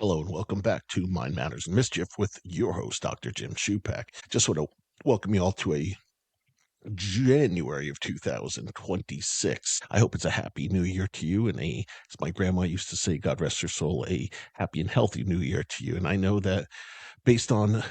Hello and welcome back to Mind Matters and Mischief with your host, Dr. Jim Shupak. Just want to welcome you all to a January of 2026. I hope it's a happy new year to you and as my grandma used to say, God rest her soul, a happy and healthy new year to you. And I know that based on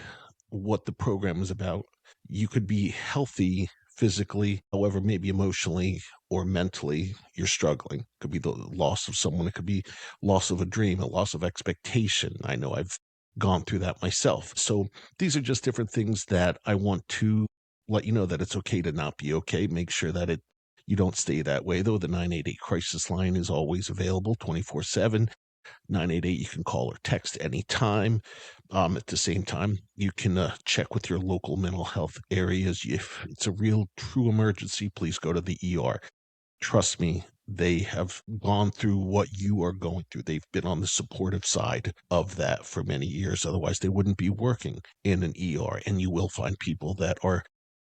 what the program is about, you could be healthy physically, however, maybe emotionally or mentally, you're struggling. It could be the loss of someone. It could be loss of a dream, a loss of expectation. I know I've gone through that myself. So these are just different things that I want to let you know that it's okay to not be okay. Make sure that you don't stay that way, though. The 988 crisis line is always available 24/7. 988, you can call or text anytime. At the same time, you can check with your local mental health areas. If it's a real, true emergency, please go to the ER. Trust me, they have gone through what you are going through. They've been on the supportive side of that for many years. Otherwise, they wouldn't be working in an ER. And you will find people that are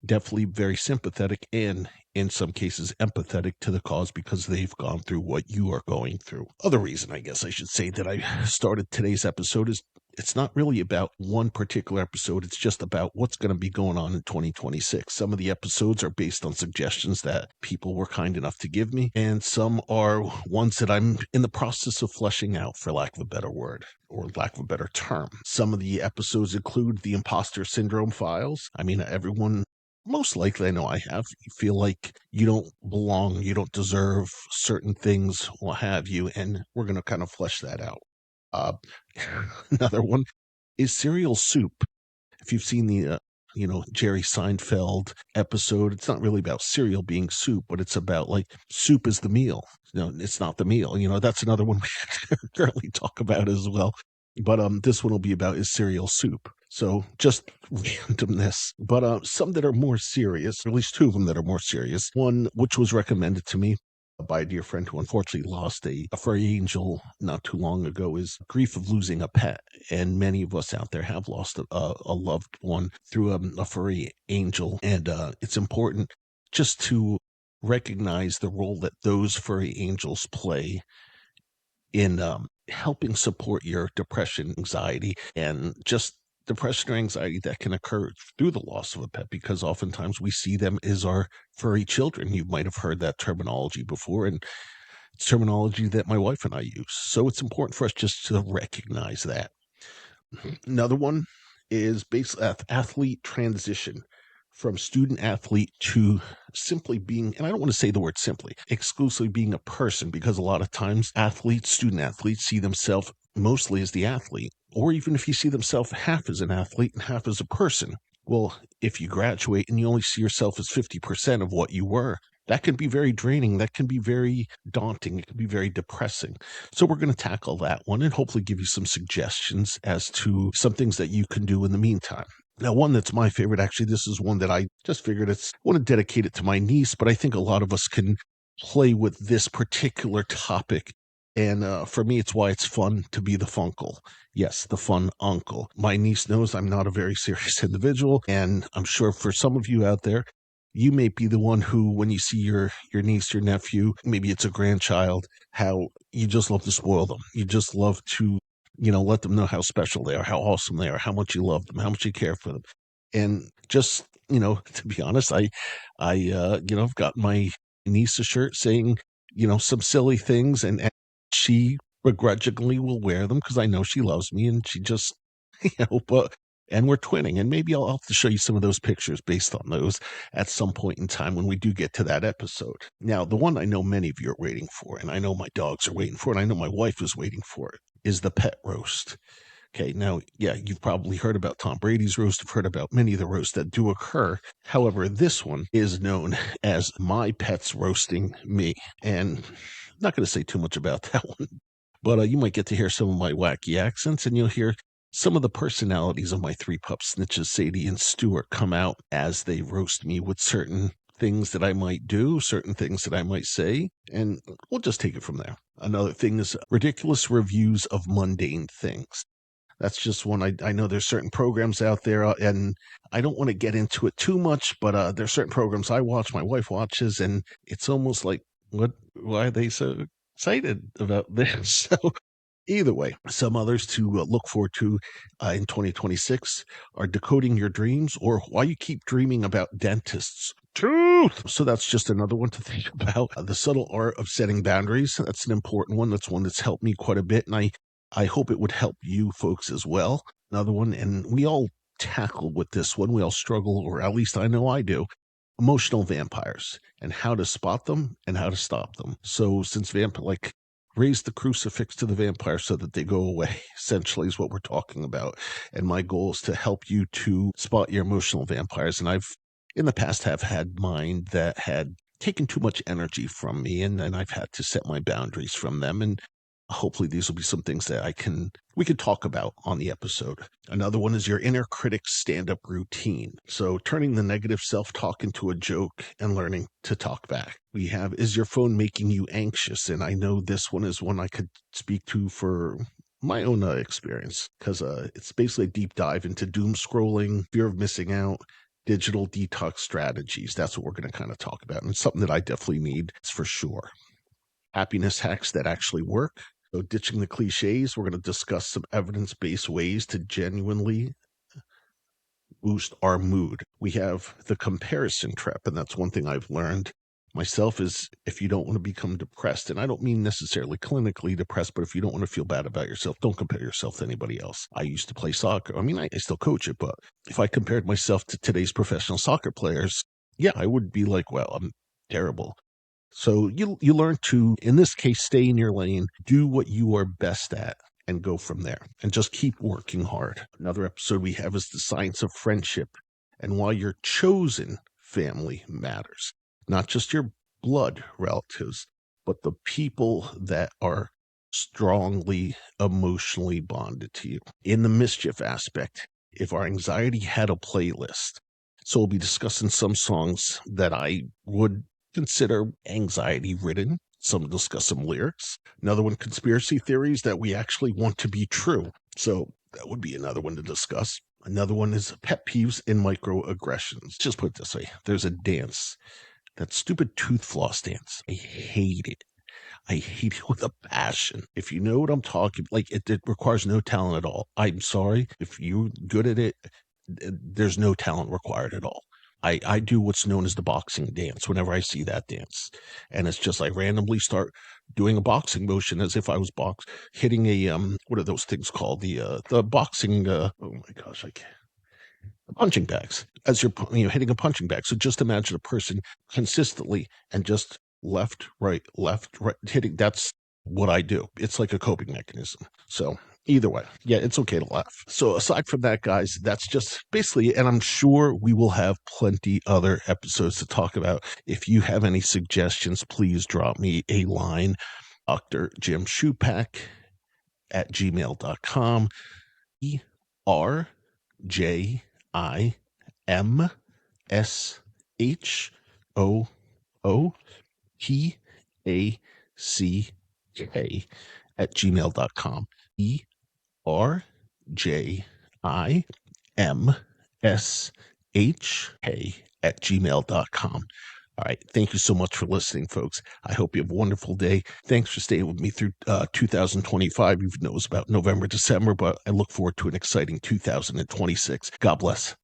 definitely very sympathetic and in some cases empathetic to the cause because they've gone through what you are going through. Other reason, I guess I should say, that I started today's episode is it's not really about one particular episode. It's just about what's going to be going on in 2026. Some of the episodes are based on suggestions that people were kind enough to give me, and some are ones that I'm in the process of fleshing out, for lack of a better word or lack of a better term. Some of the episodes include the imposter syndrome files. I mean, everyone, most likely, I know I have, you feel like you don't belong, you don't deserve certain things, what have you, and we're going to kind of flesh that out. Uh, Another one is cereal soup. If you've seen the Jerry Seinfeld episode, it's not really about cereal being soup, but it's about like soup is the meal. No, it's not the meal. That's another one we currently talk about as well. But this one will be about is cereal soup. So just randomness. But some that are more serious, or at least two of them that are more serious. One which was recommended to me by a dear friend who unfortunately lost a furry angel not too long ago, is grief of losing a pet. And many of us out there have lost a loved one through a furry angel. And it's important just to recognize the role that those furry angels play in helping support your depression, anxiety, and just depression or anxiety that can occur through the loss of a pet, because oftentimes we see them as our furry children. You might have heard that terminology before, and it's terminology that my wife and I use. So it's important for us just to recognize that. Another one is basically athlete transition from student athlete to simply being, and I don't want to say the word simply, exclusively being a person, because a lot of times student athletes see themselves mostly as the athlete, or even if you see themselves half as an athlete and half as a person. Well, if you graduate and you only see yourself as 50% of what you were, that can be very draining. That can be very daunting. It can be very depressing. So we're going to tackle that one and hopefully give you some suggestions as to some things that you can do in the meantime. Now, one that's my favorite, actually, this is one that I just figured I want to dedicate it to my niece, but I think a lot of us can play with this particular topic. And for me, it's why it's fun to be the funkle. Yes, the fun uncle. My niece knows I'm not a very serious individual, and I'm sure for some of you out there, you may be the one who, when you see your niece, your nephew, maybe it's a grandchild, how you just love to spoil them. You just love to let them know how special they are, how awesome they are, how much you love them, how much you care for them. And just, to be honest, I've got my niece a shirt saying, some silly things, and she begrudgingly will wear them because I know she loves me, and she just, but, and we're twinning, and maybe I'll have to show you some of those pictures based on those at some point in time when we do get to that episode. Now, the one I know many of you are waiting for, and I know my dogs are waiting for, and I know my wife is waiting for it, is the pet roast. Okay, now, yeah, you've probably heard about Tom Brady's roast. You've heard about many of the roasts that do occur. However, this one is known as My Pets Roasting Me. And I'm not going to say too much about that one, but you might get to hear some of my wacky accents, and you'll hear some of the personalities of my three pup snitches, Sadie and Stuart, come out as they roast me with certain things that I might do, certain things that I might say, and we'll just take it from there. Another thing is ridiculous reviews of mundane things. That's just one. I know there's certain programs out there, and I don't want to get into it too much, but there's certain programs I watch, my wife watches, and it's almost like, why are they so excited about this? So Either way, some others to look forward to in 2026 are decoding your dreams or why you keep dreaming about dentists. Truth. So that's just another one to think about. The subtle art of setting boundaries. That's an important one. That's one that's helped me quite a bit. And I hope it would help you folks as well. Another one, and we all tackle with this one. We all struggle, or at least I know I do. Emotional vampires and how to spot them and how to stop them. So since raise the crucifix to the vampire so that they go away, essentially is what we're talking about. And my goal is to help you to spot your emotional vampires. And I've in the past have had mine that had taken too much energy from me, and I've had to set my boundaries from them. And hopefully these will be some things that we could talk about on the episode. Another one is your inner critic stand-up routine. So turning the negative self-talk into a joke and learning to talk back. We have, is your phone making you anxious? And I know this one is one I could speak to for my own experience, because it's basically a deep dive into doom scrolling, fear of missing out, digital detox strategies. That's what we're going to kind of talk about. And it's something that I definitely need, for sure. Happiness hacks that actually work. So ditching the cliches, we're going to discuss some evidence-based ways to genuinely boost our mood. We have the comparison trap, and that's one thing I've learned myself is if you don't want to become depressed, and I don't mean necessarily clinically depressed, but if you don't want to feel bad about yourself, don't compare yourself to anybody else. I used to play soccer. I mean, I still coach it, but if I compared myself to today's professional soccer players, yeah, I would be like, well, I'm terrible. So you learn to, in this case, stay in your lane, do what you are best at, and go from there. And just keep working hard. Another episode we have is the science of friendship and why your chosen family matters. Not just your blood relatives, but the people that are strongly emotionally bonded to you. In the mischief aspect, if our anxiety had a playlist, so we'll be discussing some songs that I would consider anxiety ridden. Some discuss some lyrics. Another one, conspiracy theories that we actually want to be true. So that would be another one to discuss. Another one is pet peeves and microaggressions. Just put it this way. There's a dance, that stupid tooth floss dance. I hate it. I hate it with a passion. If you know what I'm talking, like it requires no talent at all. I'm sorry. If you're good at it, there's no talent required at all. I do what's known as the boxing dance whenever I see that dance. And it's just like randomly start doing a boxing motion as if I was hitting a, what are those things called? The boxing, oh my gosh, I can't. Punching bags, as you're hitting a punching bag. So just imagine a person consistently and just left, right, hitting. That's what I do. It's like a coping mechanism. So either way, yeah, it's okay to laugh. So aside from that, guys, that's just basically, and I'm sure we will have plenty other episodes to talk about. If you have any suggestions, please drop me a line, Dr. Jim Shupak at gmail.com. ERJIMSHOOPACK at gmail.com. ERJIMSHK at gmail.com. All right. Thank you so much for listening, folks. I hope you have a wonderful day. Thanks for staying with me through 2025. Even though it was about November, December, but I look forward to an exciting 2026. God bless.